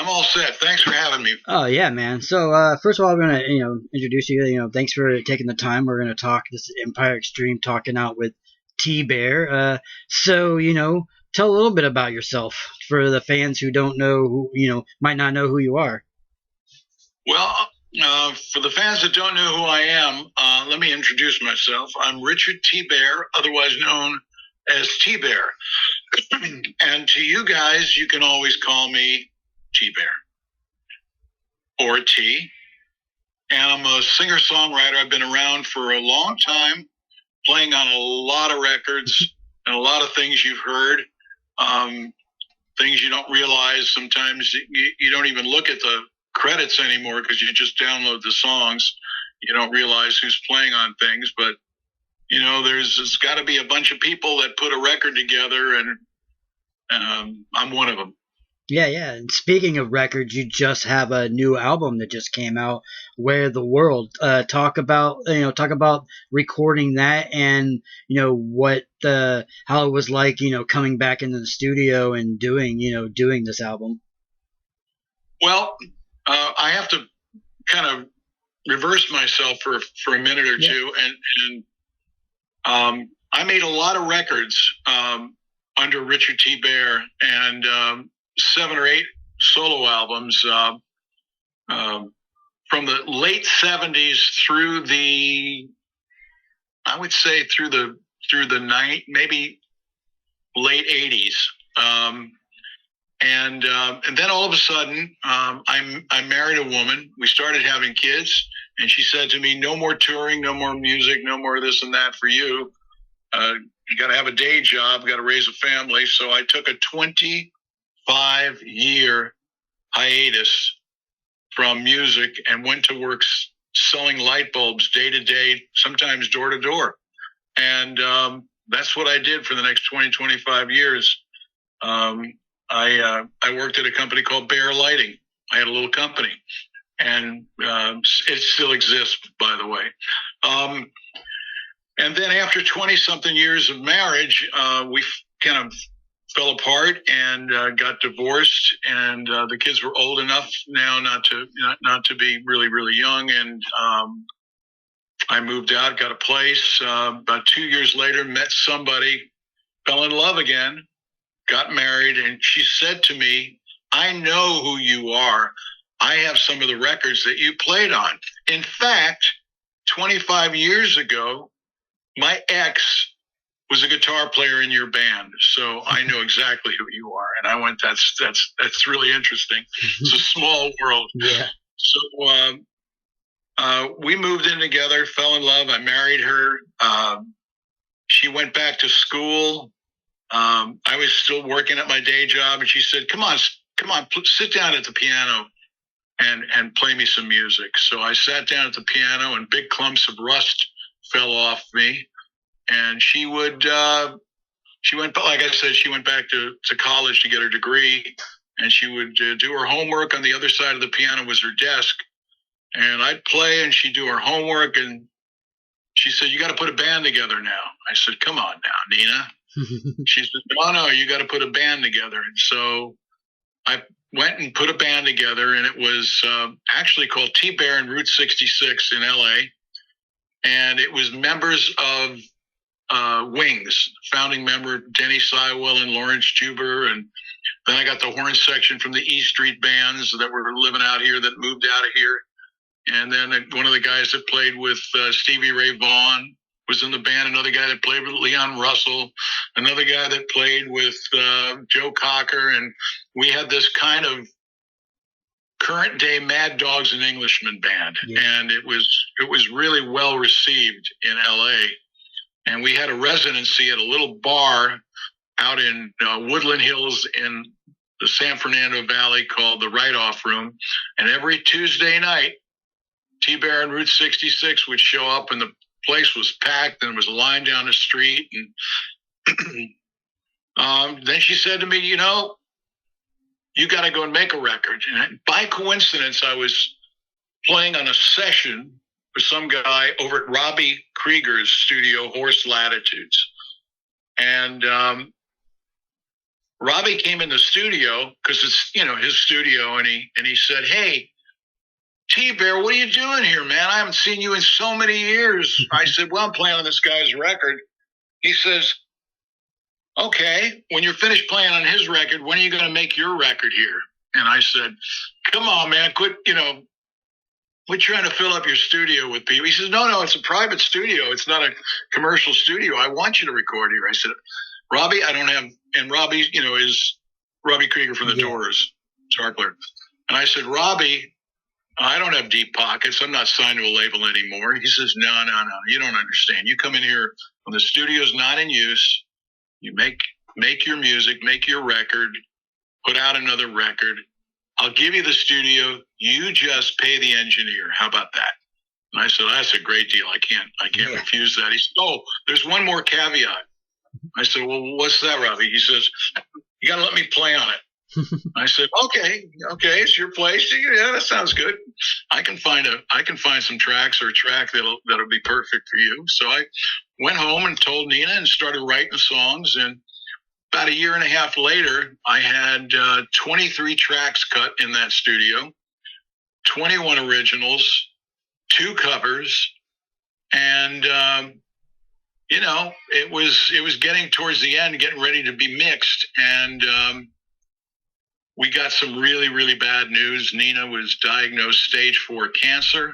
all set. Thanks for having me. Oh yeah, man. So first of all, I'm gonna introduce you. Thanks for taking the time. We're gonna talk. This is Empire Extreme talking out with T Bear. So tell a little bit about yourself for the fans who don't know who might not know who you are. Well, for the fans that don't know who I am, let me introduce myself. I'm Richard T. Bear, otherwise known as T Bear. And to you guys, you can always call me T Bear or T. And I'm a singer-songwriter. I've been around for a long time, playing on a lot of records and a lot of things you've heard. Things you don't realize sometimes. You don't even look at the credits anymore because you just download the songs. You don't realize who's playing on things, but there's got to be a bunch of people that put a record together, and I'm one of them. Yeah. And speaking of records, you just have a new album that just came out, Where the World. Talk about recording that, and how it was like coming back into the studio and doing this album. Well, I have to kind of reverse myself for a minute or two, and I made a lot of records under Richard T. Bear, and 7 or 8 solo albums from the late 70s through the night, maybe late 80s. And then all of a sudden, I married a woman. We started having kids, and she said to me, "No more touring, no more music, no more this and that for you. You got to have a day job, got to raise a family." So I took a 25-year hiatus from music and went to work selling light bulbs day to day, sometimes door to door. And that's what I did for the next 25 years. I worked at a company called Bear Lighting. I had a little company, and it still exists, by the way. And then after 20-something years of marriage, we kind of fell apart and got divorced. And the kids were old enough now not to be really, really young. And I moved out, got a place. About 2 years later, met somebody, fell in love again, got married, and she said to me, "I know who you are. I have some of the records that you played on. In fact, 25 years ago, my ex was a guitar player in your band, so I know exactly who you are." And I went, that's really interesting. It's a small world. Yeah. So we moved in together, fell in love. I married her. She went back to school. I was still working at my day job, and she said, come on, sit down at the piano and play me some music. So I sat down at the piano, and big clumps of rust fell off me. And she went, like I said, she went back to college to get her degree, and she would do her homework. On the other side of the piano was her desk, and I'd play, and she'd do her homework, and she said, "You got to put a band together now." I said, "Come on now, Nina." She said, no, you got to put a band together. And so I went and put a band together, and it was actually called T Bear and Route 66 in LA. And it was members of Wings, founding member Denny Sywell and Lawrence Juber. And then I got the horn section from the E Street bands that were living out here that moved out of here. And then one of the guys that played with Stevie Ray Vaughan was in the band, another guy that played with Leon Russell, another guy that played with Joe Cocker. And we had this kind of current day Mad Dogs and Englishmen band. Yeah. And it was really well received in LA. And we had a residency at a little bar out in Woodland Hills in the San Fernando Valley called the Write-Off Room. And every Tuesday night, T Bear and Route 66 would show up, and the place was packed, and there was a line down the street. And then she said to me, "You got to go and make a record." And by coincidence, I was playing on a session with some guy over at Robbie Krieger's studio, Horse Latitudes. And Robbie came in the studio because it's, you know, his studio, and he said, "Hey, T-Bear, what are you doing here, man? I haven't seen you in so many years." I said, "Well, I'm playing on this guy's record." He says, "Okay, when you're finished playing on his record, when are you going to make your record here?" And I said, "Come on, man, quit trying to fill up your studio with people." He says, "No, it's a private studio. It's not a commercial studio. I want you to record here." I said, "Robbie, I don't have," and Robbie, is Robbie Krieger from the Doors, guitar player. And I said, "Robbie, I don't have deep pockets. I'm not signed to a label anymore." He says, No, you don't understand. You come in here when the studio's not in use, you make your music, make your record, put out another record. I'll give you the studio. You just pay the engineer. How about that? And I said, "That's a great deal. I can't refuse that." He said, "Oh, there's one more caveat." I said, "Well, what's that, Robbie?" He says, "You got to let me play on it." I said, okay, it's your place. Yeah, that sounds good. I can find some tracks or a track that'll be perfect for you. So I went home and told Nina and started writing songs. And about a year and a half later, I had 23 tracks cut in that studio, 21 originals, 2 covers, and it was getting towards the end, getting ready to be mixed, and we got some really, really bad news. Nina was diagnosed stage 4 cancer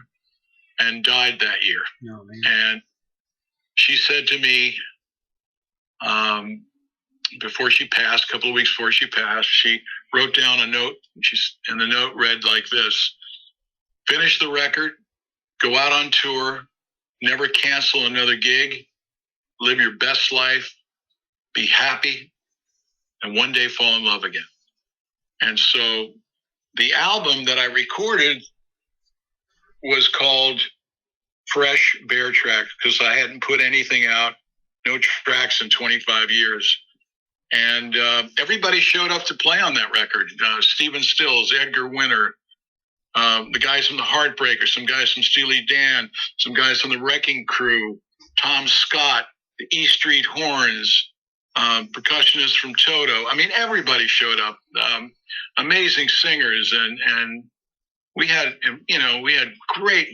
and died that year. Oh, man. And she said to me, before she passed, a couple of weeks before she passed, she wrote down a note, and the note read like this: "Finish the record, go out on tour, never cancel another gig, live your best life, be happy, and one day fall in love again." And so the album that I recorded was called Fresh Bear Track, because I hadn't put anything out, no tracks in 25 years. And everybody showed up to play on that record. Stephen Stills, Edgar Winter, the guys from the Heartbreakers, some guys from Steely Dan, some guys from the Wrecking Crew, Tom Scott, the E Street Horns, percussionists from Toto. I mean, everybody showed up. Amazing singers, and we had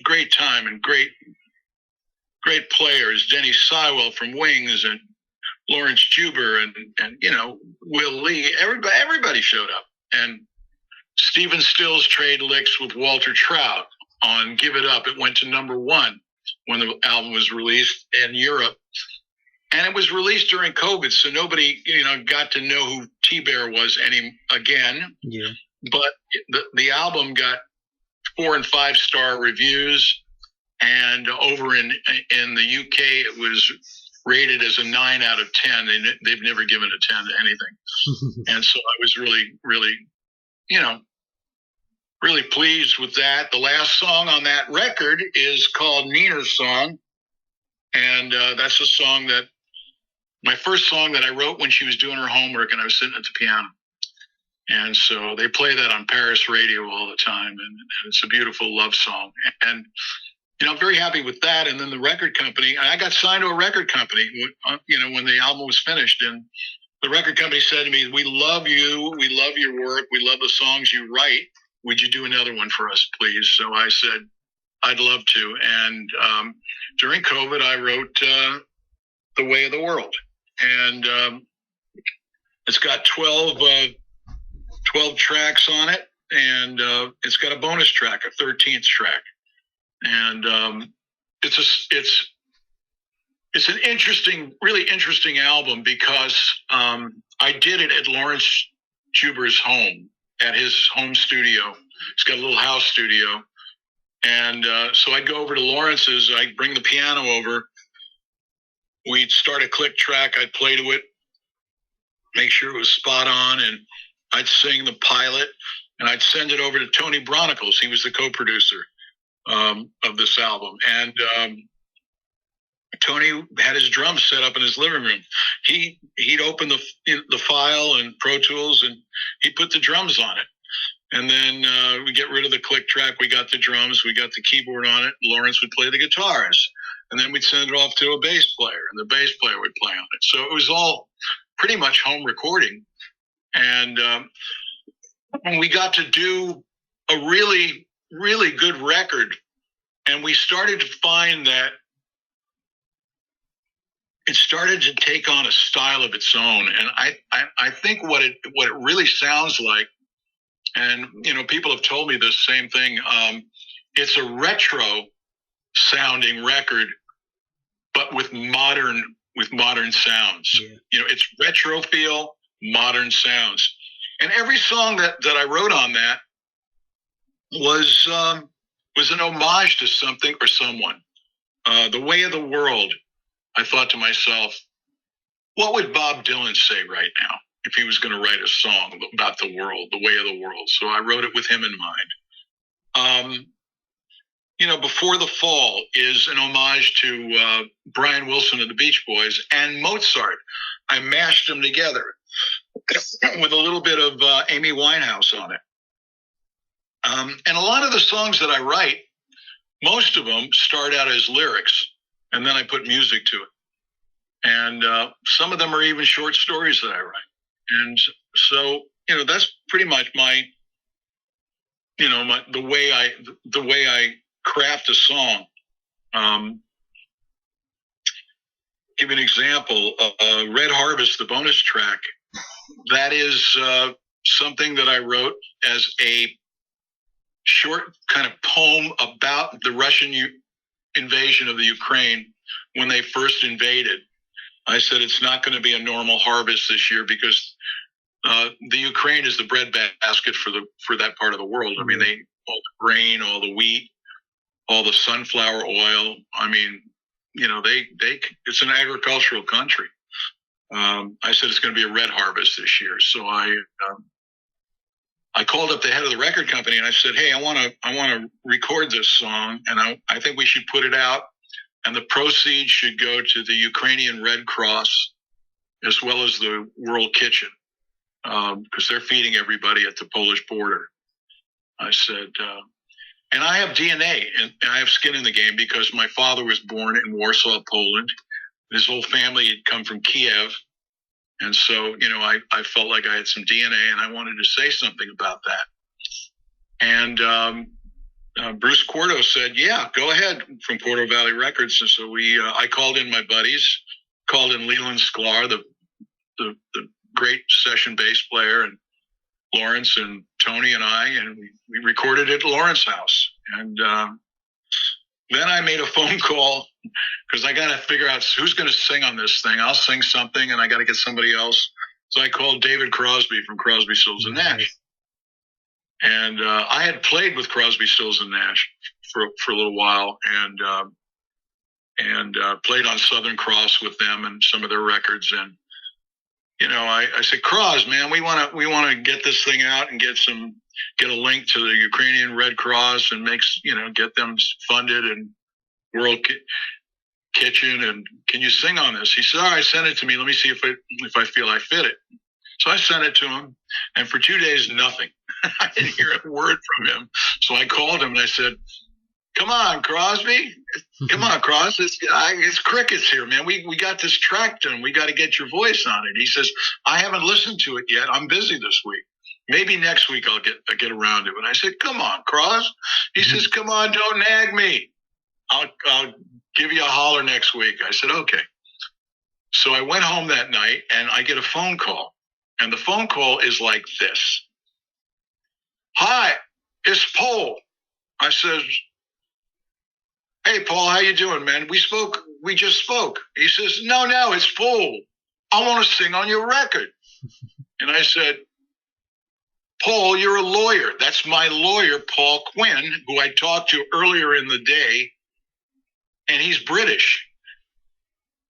great time and great players. Denny Sywell from Wings, and Lawrence Juber, and Will Lee. Everybody showed up. And Stephen Stills traded licks with Walter Trout on "Give It Up." It went to #1 when the album was released in Europe. And it was released during COVID, so nobody, got to know who T-Bear was again. Yeah. But the album got 4 and 5 star reviews, and over in the UK, it was rated as a 9 out of 10. They've never given a 10 to anything. And so I was really, really, really pleased with that. The last song on that record is called Nina's Song, and that's a song my first song that I wrote when she was doing her homework and I was sitting at the piano. And so they play that on Paris radio all the time. And it's a beautiful love song. And, I'm very happy with that. And then the record company, I got signed to a record company, when the album was finished. And the record company said to me, "We love you. We love your work. We love the songs you write. Would you do another one for us, please?" So I said, "I'd love to." And during COVID, I wrote The Way of the World. And it's got 12 tracks on it, and it's got a bonus track, a 13th track. And it's an really interesting album, because I did it at Lawrence Juber's home, at his home studio. He's got a little house studio. And so I'd go over to Lawrence's, I'd bring the piano over, we'd start a click track, I'd play to it, make sure it was spot on, and I'd sing the pilot, and I'd send it over to Tony Bronicles. He was the co-producer of this album. And Tony had his drums set up in his living room. He'd open the file and Pro Tools, and he put the drums on it. And then we get rid of the click track. We got the drums. We got the keyboard on it. Lawrence would play the guitars. And then we'd send it off to a bass player, and the bass player would play on it. So it was all pretty much home recording. And we got to do a really, really good record. And we started to find that it started to take on a style of its own. And I think what it really sounds like, and people have told me this same thing, it's a retro sounding record, but with modern sounds. Yeah. It's retro feel, modern sounds. And every song that I wrote on that was an homage to something or someone. The Way of the World, I thought to myself, what would Bob Dylan say right now if he was going to write a song about the world, the way of the world? So I wrote it with him in mind. Before the Fall is an homage to Brian Wilson of the Beach Boys and Mozart. I mashed them together with a little bit of Amy Winehouse on it. And a lot of the songs that I write, most of them start out as lyrics, and then I put music to it. And some of them are even short stories that I write. And so, that's pretty much my the way I craft a song. Give you an example. Red Harvest, the bonus track, that is something that I wrote as a short kind of poem about the Russian invasion of the Ukraine when they first invaded. I said it's not going to be a normal harvest this year because the Ukraine is the breadbasket for that part of the world. I mean, all the grain, all the wheat, all the sunflower oil. I mean, it's an agricultural country. I said it's going to be a red harvest this year. So I called up the head of the record company and I said, hey, I want to record this song, and I think we should put it out, and the proceeds should go to the Ukrainian Red Cross as well as the World Kitchen, because they're feeding everybody at the Polish border. I said, and I have DNA and I have skin in the game because my father was born in Warsaw, Poland. His whole family had come from Kiev. And so, I felt like I had some DNA and I wanted to say something about that. And Bruce Cordo said, yeah, go ahead, from Cordo Valley Records. And so I called in my buddies, called in Leland Sklar, the great session bass player, and Lawrence and Tony and I, and we recorded it at Lawrence's house. And then I made a phone call because I got to figure out who's going to sing on this thing. I'll sing something, and I got to get somebody else. So I called David Crosby from Crosby, Stills and Nash. And I had played with Crosby, Stills and Nash for a little while, and played on Southern Cross with them and some of their records. And I said, Cros, man, we want to get this thing out and get a link to the Ukrainian Red Cross and get them funded and World Kitchen, and can you sing on this? He said, all right, send it to me. Let me see if I feel I fit it. So I sent it to him, and for 2 days, nothing. I didn't hear a word from him. So I called him and I said, come on, Crosby. Come on, Cros. It's crickets here, man. We got this track done. We got to get your voice on it. He says, I haven't listened to it yet. I'm busy this week. Maybe next week I'll get around to it. And I said, come on, Cros. He says, come on, don't nag me. I'll give you a holler next week. I said, okay. So I went home that night and I get a phone call. And the phone call is like this. Hi, it's Paul. I said, hey, Paul, how you doing, man? We just spoke. He says, no, it's Paul. I want to sing on your record. And I said, Paul, you're a lawyer. That's my lawyer, Paul Quinn, who I talked to earlier in the day. And he's British.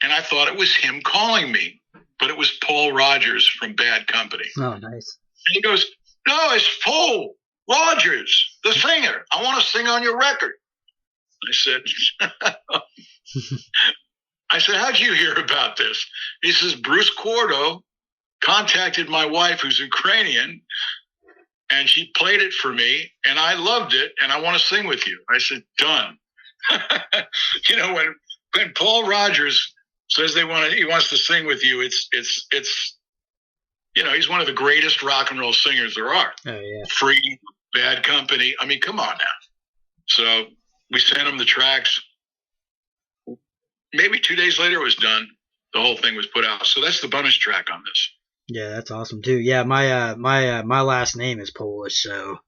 And I thought it was him calling me, but it was Paul Rogers from Bad Company. Oh, nice. And he goes, no, it's Paul Rogers, the singer. I want to sing on your record. I said, how'd you hear about this? He says, Bruce Cordo contacted my wife, who's Ukrainian, and she played it for me, and I loved it, and I want to sing with you. I said, done. When Paul Rogers says he wants to sing with you, it's he's one of the greatest rock and roll singers there are. Oh yeah. Free, Bad Company. I mean, come on now. So we sent him the tracks. Maybe 2 days later it was done. The whole thing was put out. So that's the bonus track on this. Yeah, that's awesome too. Yeah, my last name is Polish, so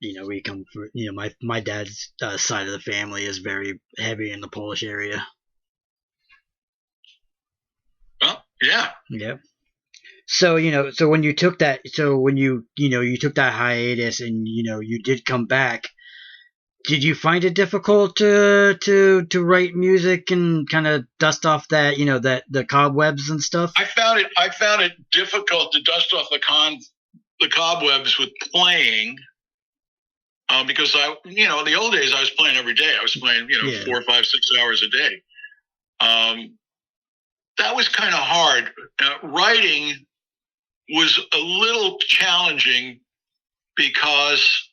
we come from, my dad's side of the family is very heavy in the Polish area. Well, yeah. Yeah. So, so when you took that, you took that hiatus and, you did come back, did you find it difficult to write music and kind of dust off that, the cobwebs and stuff? I found it difficult to dust off the cobwebs with playing. Because in the old days I was playing every day. I was playing, 4, 5, 6 hours a day. That was kind of hard. Writing was a little challenging because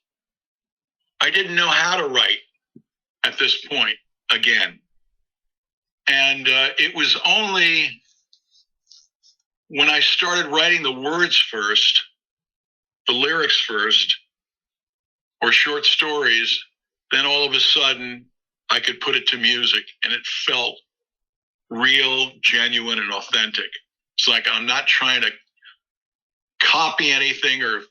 I didn't know how to write at this point again. And it was only when I started writing the words first, the lyrics first, or short stories, then all of a sudden I could put it to music and it felt real, genuine, and authentic. It's like I'm not trying to copy anything or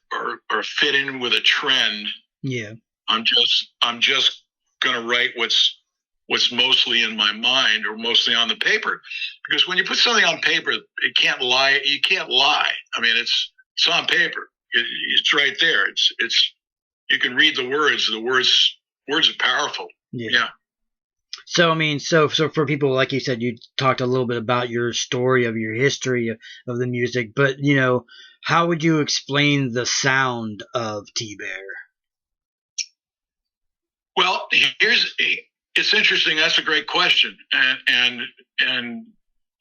fit in with a trend. Yeah. I'm just gonna write what's mostly in my mind or mostly on the paper. Because when you put something on paper, it can't lie. You can't lie. I mean, it's on paper. It's right there. It's you can read the words. The words are powerful. Yeah. So, I mean, so for people, like you said, you talked a little bit about your story of your history of the music, but, how would you explain the sound of T-Bear? Well, it's interesting. That's a great question. And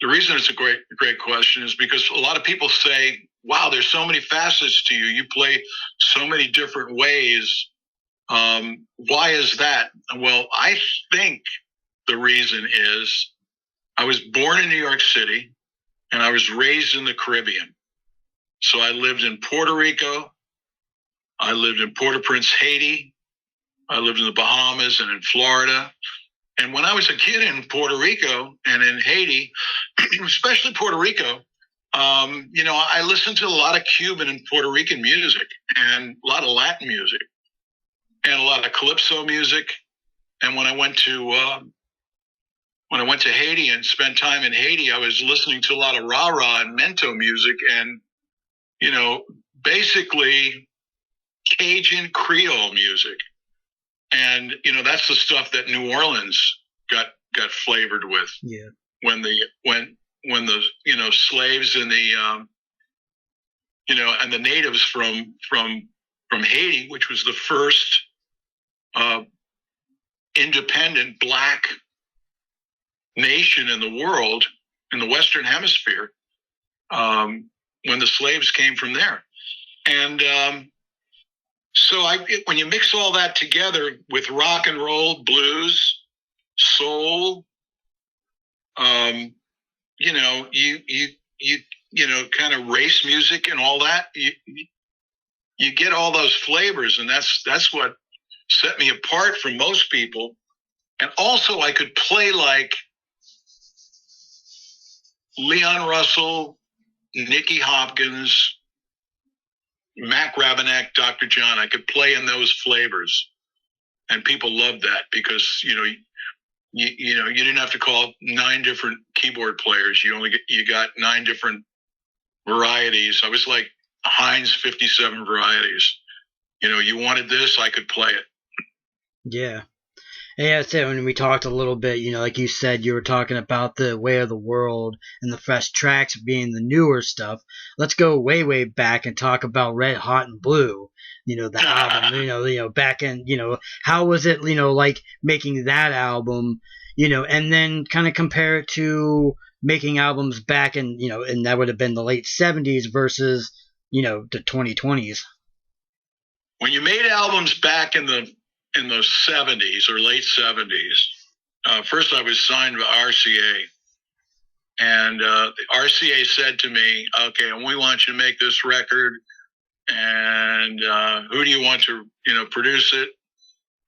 the reason it's a great question is because a lot of people say, wow, there's so many facets to you. You play so many different ways. Why is that? Well, I think the reason is I was born in New York City and I was raised in the Caribbean. So I lived in Puerto Rico. I lived in Port-au-Prince, Haiti. I lived in the Bahamas and in Florida. And when I was a kid in Puerto Rico and in Haiti, especially Puerto Rico, I listened to a lot of Cuban and Puerto Rican music and a lot of Latin music and a lot of calypso music. And when I went to Haiti and spent time in Haiti, I was listening to a lot of rah-rah and mento music and, basically Cajun Creole music. And, that's the stuff that New Orleans got flavored with. Yeah. When the slaves and the, and the natives from Haiti, which was the first independent black nation in the world, in the Western Hemisphere, when the slaves came from there. And so when you mix all that together with rock and roll, blues, soul, kind of race music and all that, you get all those flavors, and that's what set me apart from most people. And also I could play like Leon Russell, Nicky Hopkins, Mac Rabenek, Dr. John. I could play in those flavors, and people loved that because you didn't have to call 9 different keyboard players. You got 9 different varieties. I was like Heinz 57 varieties. You wanted this, I could play it. Yeah. Yeah, that's it. When we talked a little bit, like you said, you were talking about the Way of the World and the fresh tracks being the newer stuff. Let's go way, way back and talk about Red Hot and Blue. The album. Back in. How was it? Like making that album. And then kind of compare it to making albums back in. And that would have been the late '70s versus the 2020s. When you made albums back in the 70s or late 70s. First, I was signed by RCA, And the RCA said to me, okay, and we want you to make this record. And who do you want to, produce it?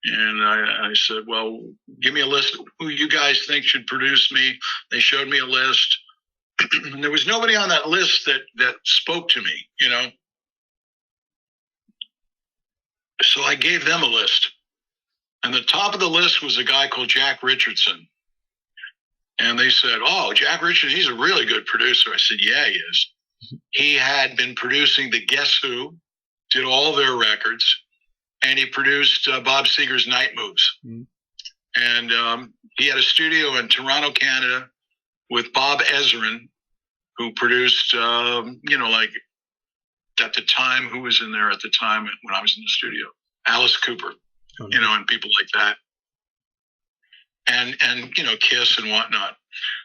And I said, well, give me a list of who you guys think should produce me. They showed me a list. There was nobody on that list that spoke to me, So I gave them a list. And the top of the list was a guy called Jack Richardson. And they said, oh, Jack Richardson, he's a really good producer. I said, yeah, he is. He had been producing the Guess Who, did all their records, and he produced Bob Seger's Night Moves. Mm-hmm. And he had a studio in Toronto, Canada, with Bob Ezrin, who produced, like at the time, who was in there at the time when I was in the studio? Alice Cooper, and people like that. And Kiss and whatnot.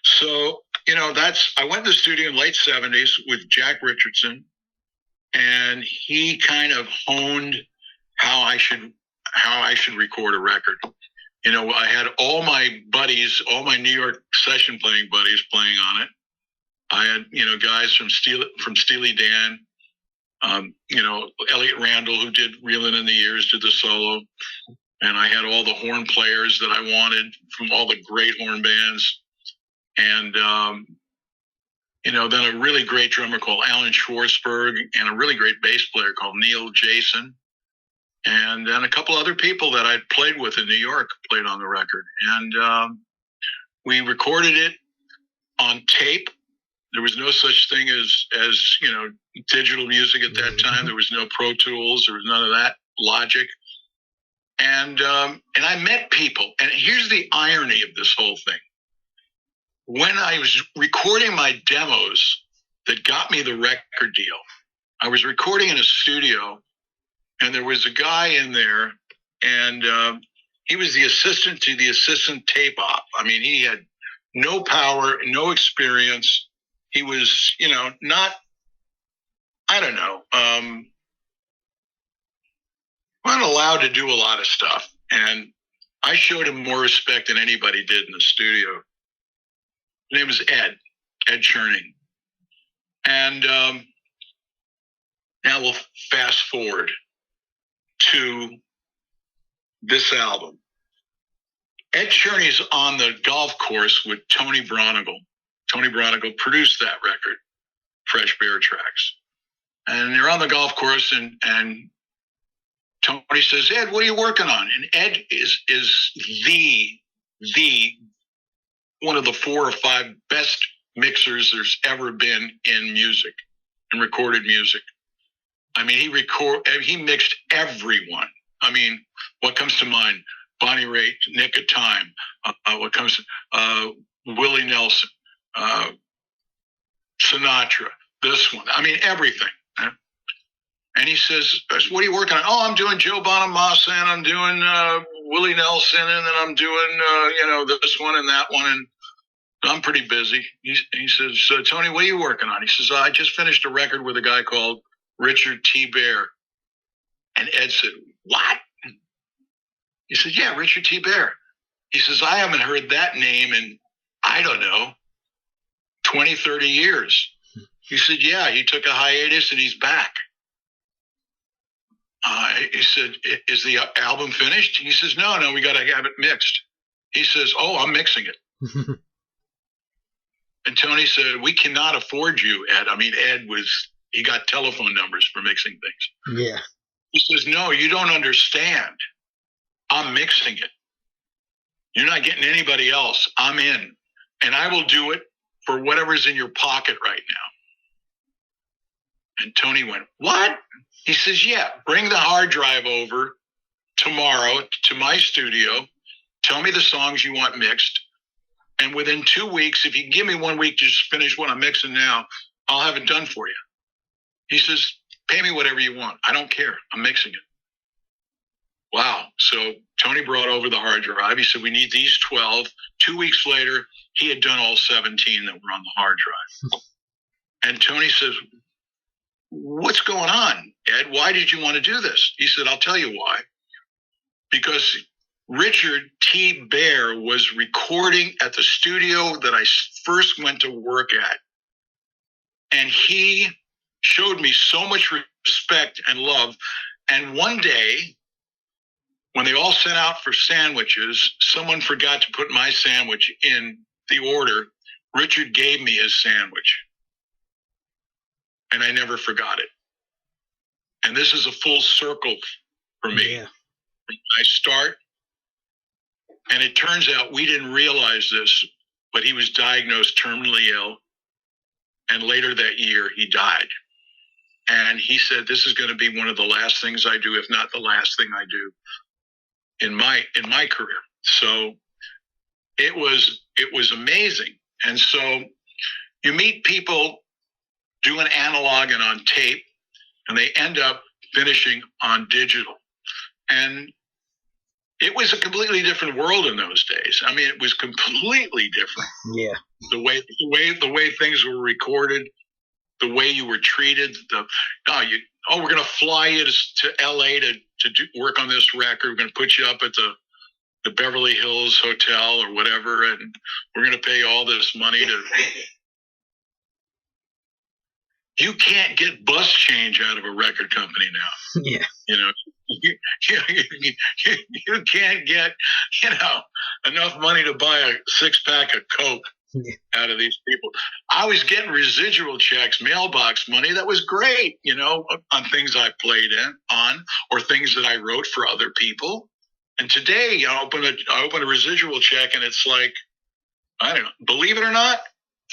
So, I went to the studio in the late 70s with Jack Richardson, and he kind of honed how I should record a record. I had all my buddies, all my New York session playing buddies playing on it. I had, guys from Steely Dan, Elliot Randall, who did Reelin' in the Years, did the solo. And I had all the horn players that I wanted from all the great horn bands. And, then a really great drummer called Alan Schwartzberg and a really great bass player called Neil Jason. And then a couple other people that I'd played with in New York played on the record. And we recorded it on tape. There was no such thing as digital music at that time. There was no Pro Tools. There was none of that, Logic. And I met people. And here's the irony of this whole thing. When I was recording my demos that got me the record deal, I was recording in a studio, and there was a guy in there, and he was the assistant to the assistant tape op. I mean, he had no power, no experience. He was, not, I don't know, not allowed to do a lot of stuff. And I showed him more respect than anybody did in the studio. His name was Ed Cherning. And now we'll fast forward to this album. Ed Cherney's on the golf course with Tony Bronigal. Tony Bronigal produced that record, Fresh Bear Tracks. And they're on the golf course, and Tony says, Ed, what are you working on? And Ed is the one of the 4 or 5 best mixers there's ever been in music, in recorded music. I mean, he mixed everyone. I mean, what comes to mind? Bonnie Raitt, Nick of Time. What comes to Willie Nelson, Sinatra, this one. I mean, everything. And he says, what are you working on? Oh, I'm doing Joe Bonamassa, and I'm doing Willie Nelson, and then I'm doing, this one and that one, and I'm pretty busy. He says, so, Tony, what are you working on? He says, I just finished a record with a guy called Richard T. Bear. And Ed said, what? He said, yeah, Richard T. Bear. He says, I haven't heard that name in, I don't know, 20, 30 years. He said, yeah, he took a hiatus and he's back. He said, is the album finished? He says, no, we got to have it mixed. He says, oh, I'm mixing it. And Tony said, we cannot afford you, Ed. I mean, he got telephone numbers for mixing things. Yeah. He says, no, you don't understand. I'm mixing it. You're not getting anybody else. I'm in. And I will do it for whatever's in your pocket right now. And Tony went, what? He says, yeah, bring the hard drive over tomorrow to my studio. Tell me the songs you want mixed. And within 2 weeks, if you give me 1 week to just finish what I'm mixing now, I'll have it done for you. He says, pay me whatever you want. I don't care. I'm mixing it. Wow. So Tony brought over the hard drive. He said, we need these 12. 2 weeks later, he had done all 17 that were on the hard drive. And Tony says, what's going on, Ed? Why did you want to do this? He said, I'll tell you why. Because Richard T. Bear was recording at the studio that I first went to work at. And he showed me so much respect and love. And one day, when they all sent out for sandwiches, someone forgot to put my sandwich in the order. Richard gave me his sandwich. And I never forgot it. And this is a full circle for me. Yeah. I start, and it turns out we didn't realize this, but he was diagnosed terminally ill. And later that year, he died. And he said, this is going to be one of the last things I do, if not the last thing I do in my career. So it was amazing. And so you meet people doing analog and on tape, and they end up finishing on digital. And it was a completely different world in those days. I mean, it was completely different. Yeah. The way things were recorded, the way you were treated. We're going to fly you to LA to work on this record. We're going to put you up at the Beverly Hills Hotel or whatever, and we're going to pay all this money to. You can't get bus change out of a record company now. Yeah. You know, you can't get, enough money to buy a 6-pack of Coke out of these people. I was getting residual checks, mailbox money. That was great, on things I played on or things that I wrote for other people. And today I open a residual check and it's like, I don't know, believe it or not,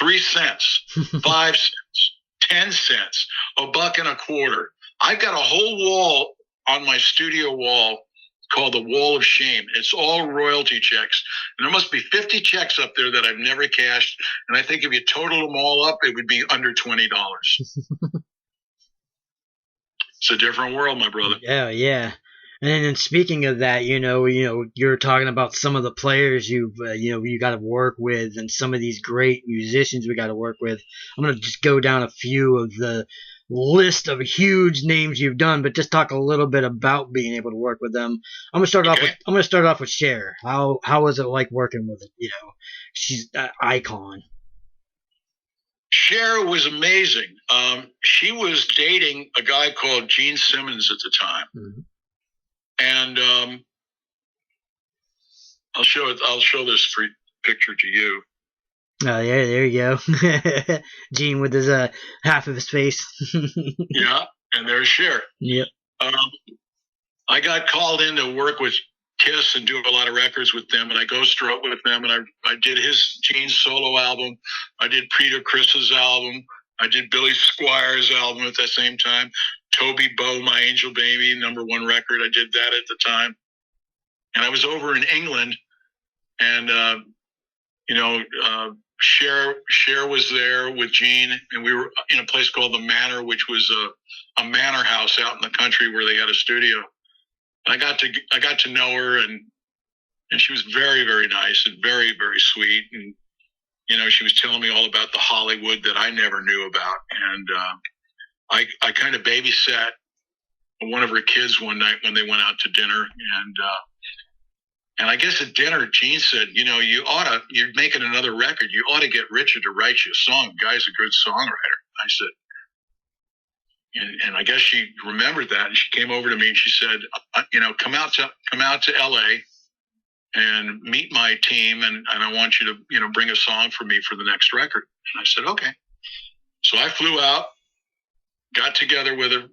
3 cents, 5 cents, 10 cents, $1.25. I've got a whole wall on my studio wall called the Wall of Shame. It's all royalty checks. And there must be 50 checks up there that I've never cashed. And I think if you total them all up, it would be under $20. It's a different world, my brother. Yeah, yeah. And then speaking of that, you're talking about some of the players you got to work with, and some of these great musicians we got to work with. I'm gonna just go down a few of the list of huge names you've done, but just talk a little bit about being able to work with them. I'm gonna start off with Cher. How was it like working with it? She's an icon. Cher was amazing. She was dating a guy called Gene Simmons at the time. Mm-hmm. And I'll show this picture to you. Oh yeah, there you go. Gene with his half of his face. Yeah, and there's Cher. Yep. I got called in to work with Kiss and do a lot of records with them, and I ghosted with them, and I did Gene's solo album. I did Peter Criss's album. I did Billy Squires' album at the same time. Toby Bo, My Angel Baby, #1 record. I did that at the time. And I was over in England, and, Cher was there with Gene, and we were in a place called The Manor, which was a manor house out in the country where they had a studio. And I got to know her, and she was very, very nice and very, very sweet. And, she was telling me all about the Hollywood that I never knew about. And I kind of babysat one of her kids one night when they went out to dinner. And I guess at dinner, Gene said, you're making another record. You ought to get Richard to write you a song. The guy's a good songwriter. I said, and I guess she remembered that. And she came over to me and she said, come out to LA and meet my team. And I want you to, bring a song for me for the next record. And I said, okay. So I flew out, got together with her,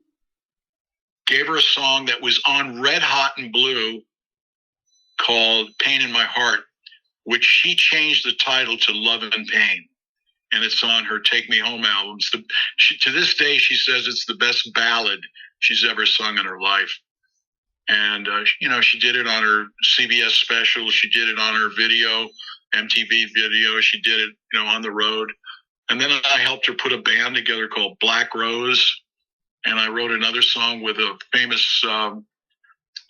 gave her a song that was on Red Hot and Blue called Pain in My Heart, which she changed the title to Love and Pain. And it's on her Take Me Home album. To this day, she says it's the best ballad she's ever sung in her life. And, she did it on her CBS special. She did it on her video, MTV video. She did it, on the road. And then I helped her put a band together called Black Rose. And I wrote another song with a famous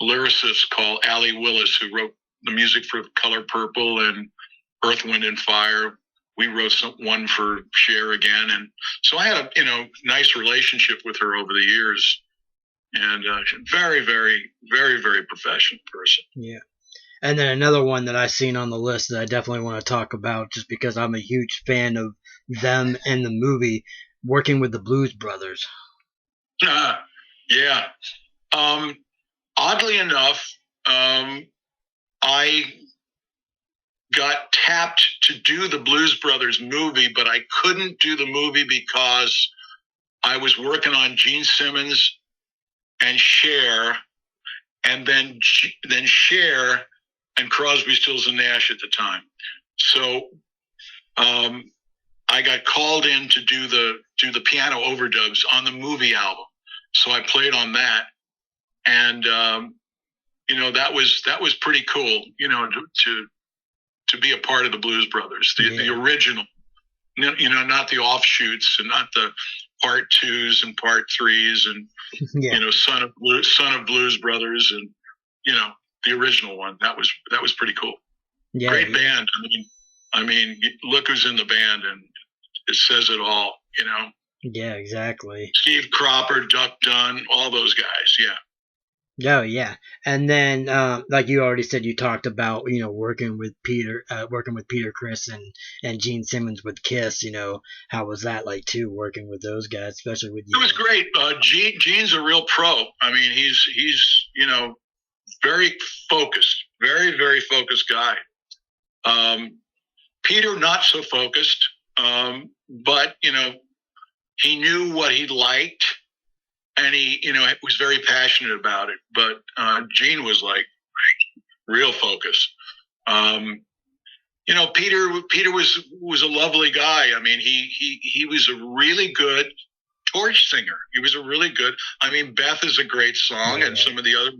lyricist called Allie Willis, who wrote the music for Color Purple and Earth, Wind and Fire. We wrote one for Cher again. And so I had a, nice relationship with her over the years. And very, very, very, very professional person. Yeah. And then another one that I seen on the list that I definitely want to talk about, just because I'm a huge fan of them and the movie, working with the Blues Brothers. Yeah. Oddly enough, I got tapped to do the Blues Brothers movie, but I couldn't do the movie because I was working on Gene Simmons and Cher, and then Cher and Crosby, Stills and Nash at the time. So I got called in to do the piano overdubs on the movie album. So I played on that, and that was pretty cool. To be a part of the Blues Brothers, the original. Not the offshoots and not the part 2s and part 3s and Son of Blues Brothers and the original one. That was pretty cool. Yeah, great band. I mean, look who's in the band, and it says it all. Yeah, exactly. Steve Cropper, Duck Dunn, all those guys. Yeah. Oh yeah, and then like you already said, you talked about working with Peter Criss and Gene Simmons with Kiss. How was that like too, working with those guys, especially with you? It was great. Gene's a real pro. I mean, he's very focused, very very focused guy. Peter not so focused, but he knew what he liked. And he, was very passionate about it. But Gene was like real focused. Peter was a lovely guy. I mean, he was a really good torch singer. He was a really good. I mean, Beth is a great song, and some of the other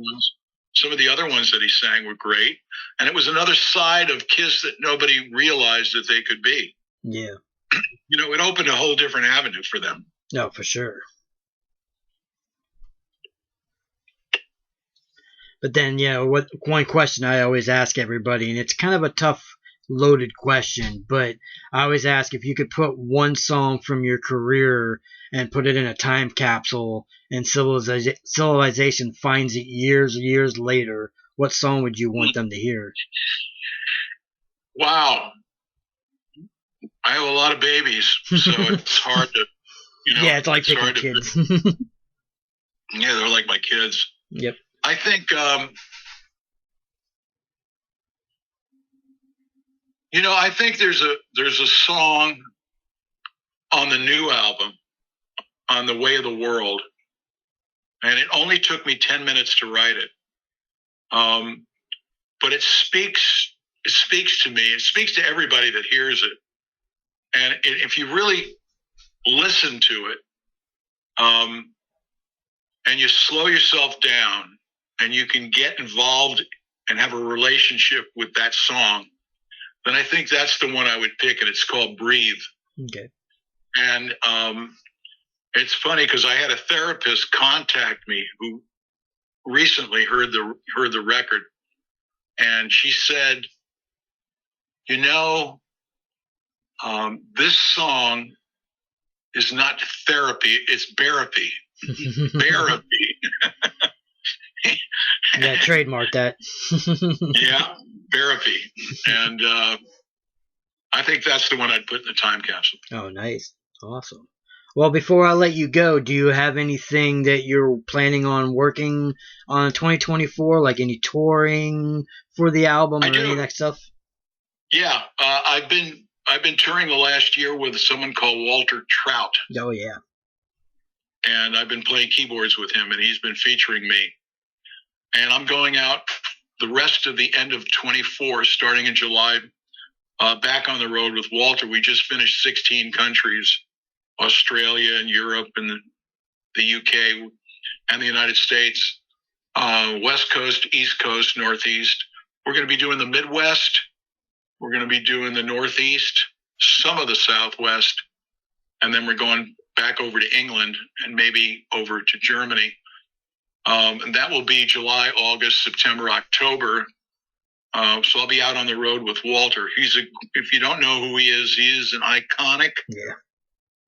ones that he sang were great. And it was another side of Kiss that nobody realized that they could be. Yeah. It opened a whole different avenue for them. No, for sure. But then, one question I always ask everybody, and it's kind of a tough, loaded question, but I always ask, if you could put one song from your career and put it in a time capsule and civilization finds it years later, what song would you want them to hear? Wow. I have a lot of babies, so it's hard to, Yeah, it's like picking kids. Yeah, they're like my kids. Yep. I think, I think there's a song on the new album, on The Way of the World, and it only took me 10 minutes to write it. But it speaks to me. It speaks to everybody that hears it. And if you really listen to it, and you slow yourself down, and you can get involved and have a relationship with that song, then I think that's the one I would pick, and it's called Breathe. Okay. And it's funny because I had a therapist contact me who recently heard the record, and she said, this song is not therapy, it's therapy. Therapy. Yeah, trademark that. Yeah, therapy. And I think that's the one I'd put in the time capsule. Oh, nice. Awesome. Well, before I let you go, do you have anything that you're planning on working on 2024, like any touring for the album or any of that stuff? Yeah, I've been touring the last year with someone called Walter Trout. Oh, yeah. And I've been playing keyboards with him, and he's been featuring me. And I'm going out the rest of the end of 24, starting in July, back on the road with Walter. We just finished 16 countries, Australia and Europe and the UK and the United States, West Coast, East Coast, Northeast. We're going to be doing the Midwest. We're going to be doing the Northeast, some of the Southwest, and then we're going back over to England and maybe over to Germany. And that will be July, August, September, October. So I'll be out on the road with Walter. If you don't know who he is an iconic,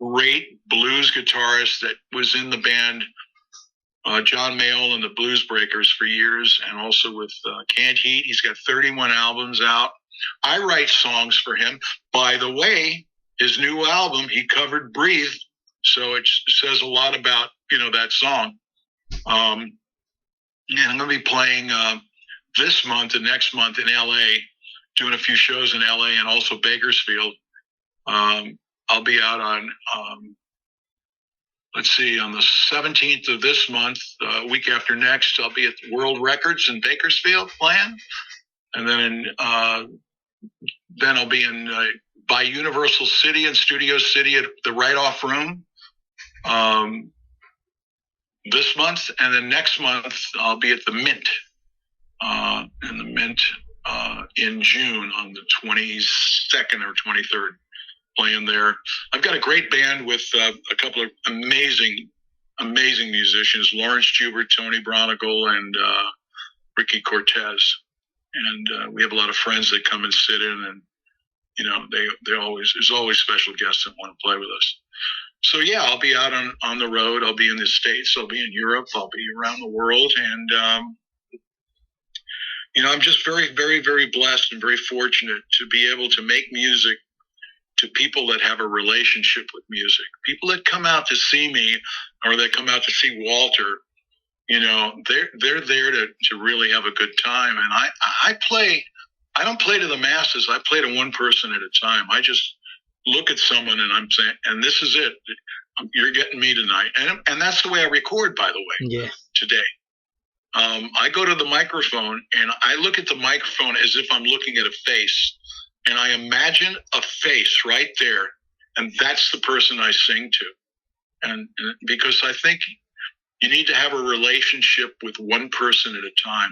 great blues guitarist that was in the band John Mayall and the Blues Breakers for years, and also with Canned Heat. He's got 31 albums out. I write songs for him. By the way, his new album, he covered Breathe, so it says a lot about, that song. And I'm going to be playing this month and next month in L.A., doing a few shows in L.A. and also Bakersfield. I'll be out on, on the 17th of this month, week after next, I'll be at World Records in Bakersfield playing. And then I'll be in by Universal City and Studio City at the Write-Off Room this month. And then next month, I'll be at the Mint, in June on the 22nd or 23rd, playing there. I've got a great band with a couple of amazing musicians, Lawrence Jubert, Tony Bronicle, and Ricky Cortez. And we have a lot of friends that come and sit in, and there's always special guests that want to play with us. So yeah, I'll be out on the road. I'll be in the States. I'll be in Europe. I'll be around the world. And I'm just very, very, very blessed and very fortunate to be able to make music to people that have a relationship with music. People that come out to see me, or that come out to see Walter, they're there to really have a good time. And I don't play to the masses. I play to one person at a time. I just look at someone and I'm saying, and this is it. You're getting me tonight. And that's the way I record, by the way, today. I go to the microphone and I look at the microphone as if I'm looking at a face, and I imagine a face right there. And that's the person I sing to. And because I think you need to have a relationship with one person at a time,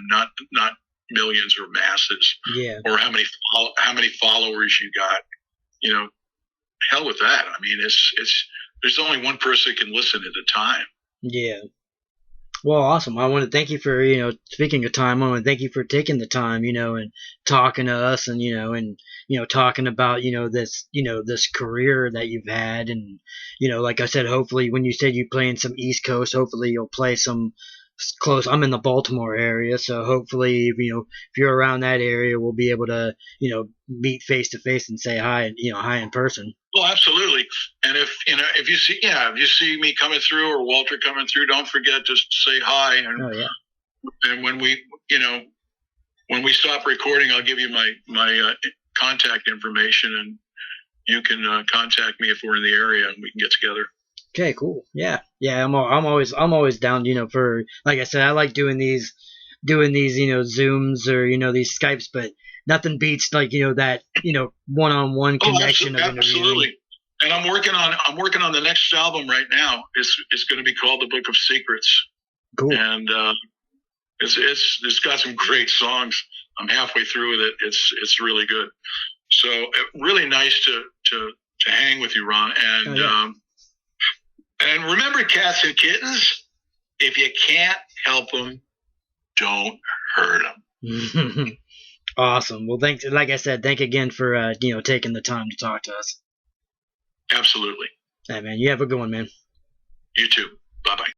not millions or masses, or how many followers you got. Hell with that. I mean, there's only one person that can listen at a time. Yeah. Well, awesome. I want to thank you for, speaking of time, I want to thank you for taking the time, and talking to us and, talking about, this career that you've had. And, like I said, hopefully when you said you play in some East Coast, hopefully you'll play some close. I'm in the Baltimore area, so hopefully, if you're around that area, we'll be able to, meet face to face and say hi, hi in person. Well, absolutely. And if you see me coming through or Walter coming through, don't forget to say hi. And, and when we stop recording, I'll give you my contact information, and you can contact me if we're in the area and we can get together. Okay, cool. Yeah. I'm always down. For, like I said, I like doing these Zooms or these Skypes, but nothing beats that one-on-one connection. Absolutely. And I'm working on the next album right now. It's going to be called The Book of Secrets. Cool. And it's got some great songs. I'm halfway through with it. It's really good. So really nice to hang with you, Ron. And and remember, cats and kittens, if you can't help them, don't hurt them. Awesome. Well, thanks. Like I said, thank again for taking the time to talk to us. Absolutely. Hey, man, you have a good one, man. You too. Bye-bye.